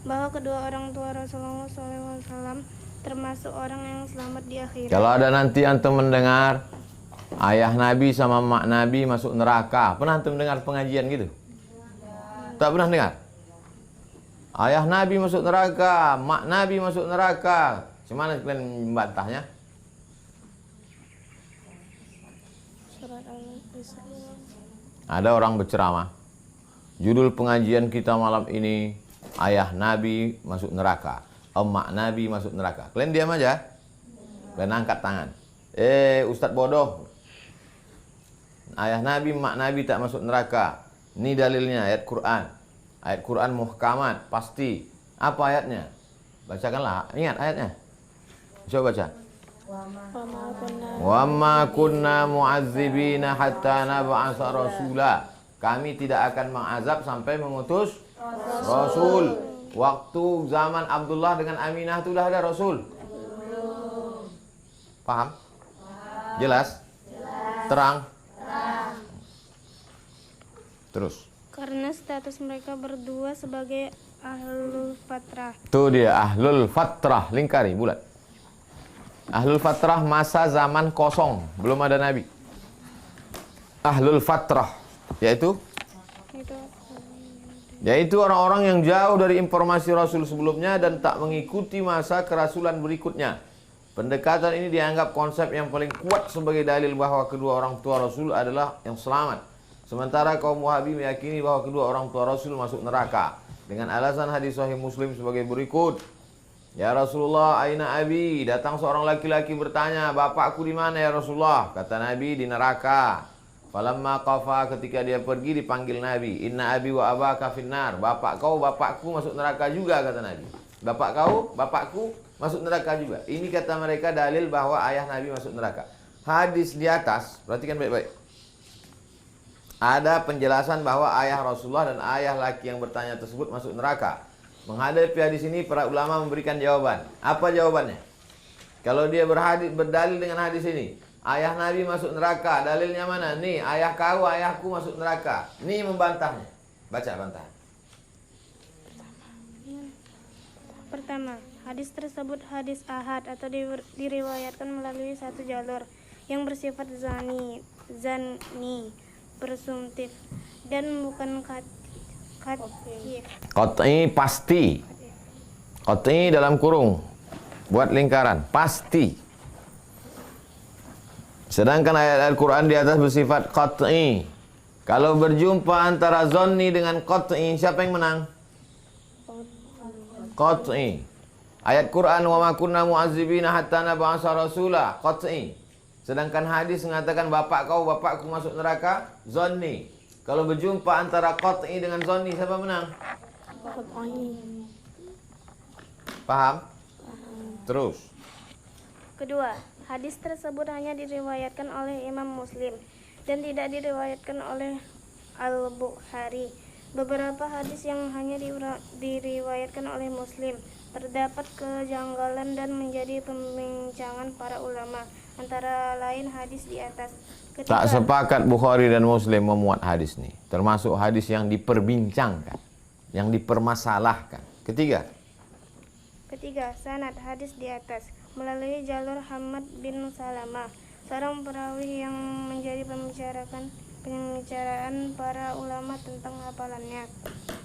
bahwa kedua orang tua Rasulullah SAW termasuk orang yang selamat di akhirat. Kalau ada nanti antum mendengar ayah Nabi sama mak Nabi masuk neraka, pernah antum dengar pengajian gitu? Tak pernah dengar? Ayah Nabi masuk neraka, mak Nabi masuk neraka. Gimana kalian membantahnya? Surat Al-Isra. Ada orang berceramah. Judul pengajian kita malam ini, ayah Nabi masuk neraka, emak Nabi masuk neraka. Kalian diam aja. Kalian angkat tangan. Ustadz bodoh. Ayah Nabi, emak Nabi tak masuk neraka. Ini dalilnya ayat Quran. Ayat Quran muhkamat, pasti. Apa ayatnya? Bacakanlah, ingat ayatnya. Coba baca. Wa ma kunna mu'azzibina hatta nab'atsa rasula. Kami tidak akan mengazab sampai mengutus Rasul. Waktu zaman Abdullah dengan Aminah itu sudah ada Rasul. Paham? Jelas? Terang? Terus. Karena status mereka berdua sebagai ahlul fatrah. Itu dia ahlul fatrah, lingkari bulat. Ahlul fatrah masa zaman kosong, belum ada nabi. Ahlul fatrah yaitu orang-orang yang jauh dari informasi Rasul sebelumnya dan tak mengikuti masa kerasulan berikutnya. Pendekatan ini dianggap konsep yang paling kuat sebagai dalil bahwa kedua orang tua Rasul adalah yang selamat. Sementara kaum Wahabi meyakini bahwa kedua orang tua Rasul masuk neraka dengan alasan hadis Sahih Muslim sebagai berikut. Ya Rasulullah, aina abi? Datang seorang laki-laki bertanya, bapakku di mana ya Rasulullah? Kata Nabi, di neraka. Falamma qafa, ketika dia pergi dipanggil Nabi, inna abi wa abaka finnar. Bapak kau, bapakku masuk neraka juga, kata Nabi. Bapak kau, bapakku masuk neraka juga. Ini kata mereka dalil bahwa ayah Nabi masuk neraka. Hadis di atas, perhatikan baik-baik. Ada penjelasan bahwa ayah Rasulullah dan ayah laki yang bertanya tersebut masuk neraka. Menghadapi hadis ini, para ulama memberikan jawaban. Apa jawabannya? Kalau dia berdalil dengan hadis ini, ayah Nabi masuk neraka, dalilnya mana? Nih, ayah kau, ayahku masuk neraka. Nih membantahnya. Baca bantahan. Pertama, hadis tersebut hadis ahad atau diriwayatkan melalui satu jalur yang bersifat zani, presumptif, dan bukan Qat'i pasti. Qat'i dalam kurung. Buat lingkaran. Pasti. Sedangkan ayat Al-Quran di atas bersifat qat'i. Kalau berjumpa antara zonni dengan qat'i, siapa yang menang? Qat'i. Ayat Quran, wa ma kunna mu'azzibina hatta nab'atsa rasula. Qat'i. Sedangkan hadis mengatakan bapak kau, bapakku masuk neraka. Zonni. Kalau berjumpa antara qat'i dengan zonni, siapa menang? Paham? Terus. Kedua, hadis tersebut hanya diriwayatkan oleh Imam Muslim dan tidak diriwayatkan oleh Al-Bukhari. Beberapa hadis yang hanya diriwayatkan oleh Muslim terdapat kejanggalan dan menjadi pembincangan para ulama, antara lain hadis di atas. Tak sepakat Bukhari dan Muslim memuat hadis ini, termasuk hadis yang diperbincangkan, yang dipermasalahkan. Ketiga, sanad hadis di atas melalui jalur Hamad bin Salamah, seorang perawi yang menjadi pembicaraan para ulama tentang hafalannya.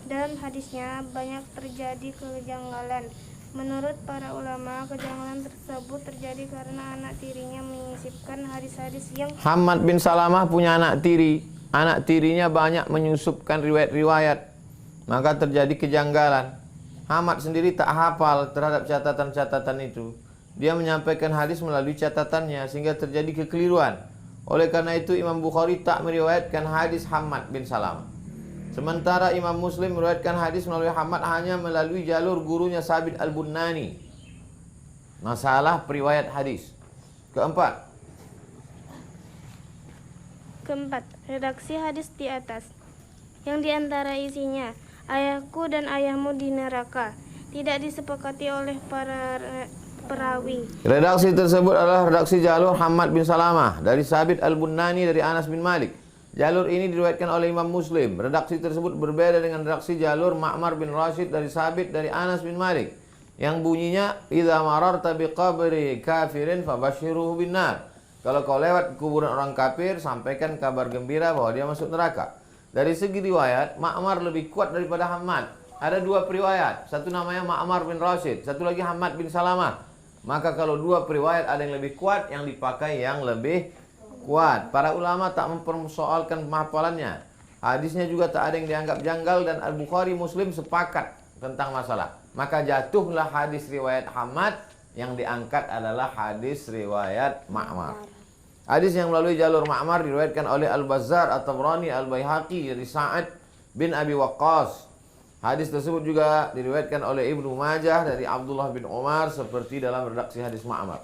Dalam hadisnya banyak terjadi kejanggalan. Menurut para ulama, kejanggalan tersebut terjadi karena anak tirinya menyisipkan hadis-hadis yang... Hamad bin Salamah punya anak tiri. Anak tirinya banyak menyusupkan riwayat-riwayat. Maka terjadi kejanggalan. Hamad sendiri tak hafal terhadap catatan-catatan itu. Dia menyampaikan hadis melalui catatannya sehingga terjadi kekeliruan. Oleh karena itu Imam Bukhari tak meriwayatkan hadis Hamad bin Salamah. Sementara Imam Muslim meriwayatkan hadis melalui Hamad hanya melalui jalur gurunya Sabit Al-Bunani. Masalah periwayat hadis. Keempat, redaksi hadis di atas, yang diantara isinya ayahku dan ayahmu di neraka, tidak disepakati oleh para perawi. Redaksi tersebut adalah redaksi jalur Hamad bin Salamah dari Sabit Al-Bunani dari Anas bin Malik. Jalur ini diriwayatkan oleh Imam Muslim. Redaksi tersebut berbeda dengan redaksi jalur Ma'mar bin Rashid dari Sabit dari Anas bin Malik yang bunyinya idza mararta biqabri kafirin fabashshiruhu binnar. Kalau kau lewat kuburan orang kafir, sampaikan kabar gembira bahwa dia masuk neraka. Dari segi riwayat, Ma'mar lebih kuat daripada Hammad. Ada dua periwayat, satu namanya Ma'mar bin Rashid, satu lagi Hammad bin Salamah. Maka kalau dua periwayat ada yang lebih kuat, yang dipakai yang lebih kuat. Para ulama tak mempersoalkan penghafalannya. Hadisnya juga tak ada yang dianggap janggal dan Al-Bukhari Muslim sepakat tentang masalah. Maka jatuhlah hadis riwayat Hammad, yang diangkat adalah hadis riwayat Ma'mar. Hadis yang melalui jalur Ma'mar diriwayatkan oleh Al-Bazzar, At-Tabrani, Al-Baihaqi dari Sa'ad bin Abi Waqqas. Hadis tersebut juga diriwayatkan oleh Ibnu Majah dari Abdullah bin Umar seperti dalam redaksi hadis Ma'mar.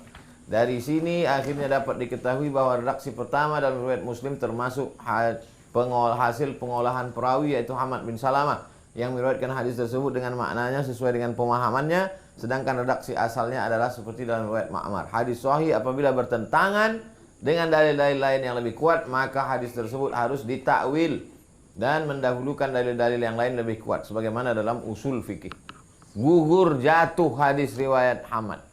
Dari sini akhirnya dapat diketahui bahwa redaksi pertama dalam riwayat Muslim termasuk hasil pengolahan perawi yaitu Hammad bin Salamah yang meriwayatkan hadis tersebut dengan maknanya sesuai dengan pemahamannya, sedangkan redaksi asalnya adalah seperti dalam riwayat Ma'mar. Hadis sahih apabila bertentangan dengan dalil-dalil lain yang lebih kuat, maka hadis tersebut harus ditakwil dan mendahulukan dalil-dalil yang lain lebih kuat sebagaimana dalam usul fikih. Gugur jatuh hadis riwayat Hammad.